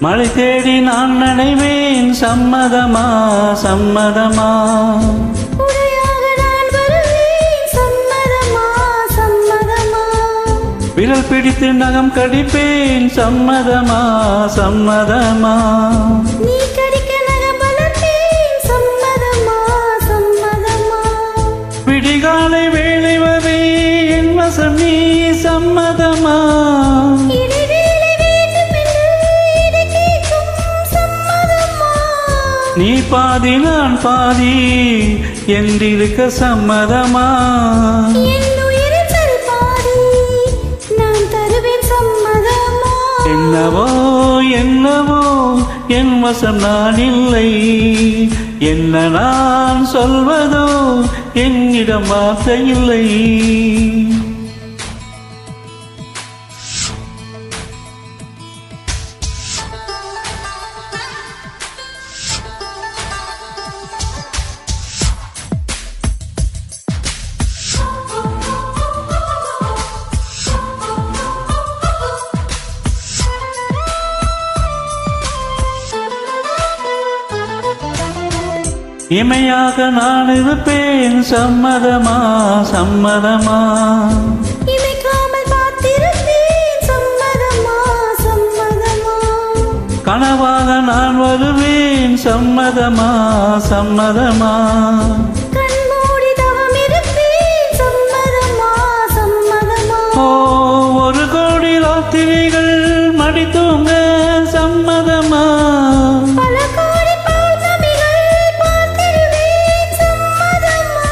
மழை தேடி நான் நனைவேன் சம்மதமா சம்மதமா உடையாக நான் வருவேன் சம்மதமா சம்மதமா விரல் பிடித்து நகம் கடிப்பேன் சம்மதமா சம்மதமா நீ கடிக்க நகம் வளர்ப்பேன் சம்மதமா சம்மதமா விடிகாலை வேளை வரை என் வசம் நீ சம்மதமா நீ பாதி நான் பாதி என்றிருக்க சம்மதமா என் உயிரில் பாதி நான் தருவேன் சம்மதமா என்னவோ என்னவோ என் வசம் நான் இல்லை என்ன நான் சொல்வதோ என்னிடம் வார்த்தை இல்லை இமையாக நான் இருப்பேன் சம்மதமா சம்மதமா இமைக்காமல் பார்த்திருப்பேன் சம்மதமா சம்மதமா கனவாக நான் வருவேன் சம்மதமா சம்மதமா கண்மூடி தவம் இருப்பேன் சம்மதமா சம்மதமா ஓ ஒரு கோடி ராத்திரிகள் மடி தூங்க சம்மதமா பல கோடி பௌர்ணமிகள் பார்த்திருவேன் சம்மதமா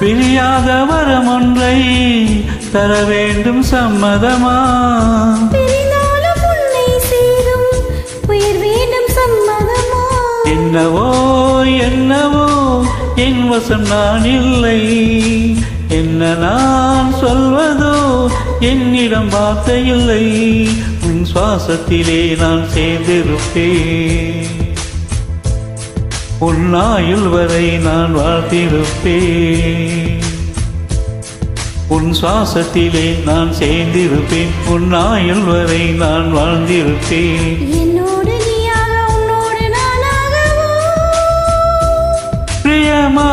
பிரியாத வரம் ஒன்றை தர வேண்டும் சம்மதமா பிரிந்தாலும் உன்னை சேரும் உயிர் வேண்டும் சம்மதமா என்னவோ என்னவோ என் வசம் நான் இல்லை என்ன நான் சொல்வதோ என்னிடம் வார்த்தை இல்லை உன் சுவாசத்திலே நான் சேர்ந்திருப்பேன் உன் ஆயுள் வரை நான் வாழ்ந்திருப்பேன் உன் சுவாசத்திலே நான் சேர்ந்திருப்பேன் உன் ஆயுள் வரை நான் வாழ்ந்திருப்பேன் என்னோடு நீயாக உன்னோடு நானாகவோ பிரியமா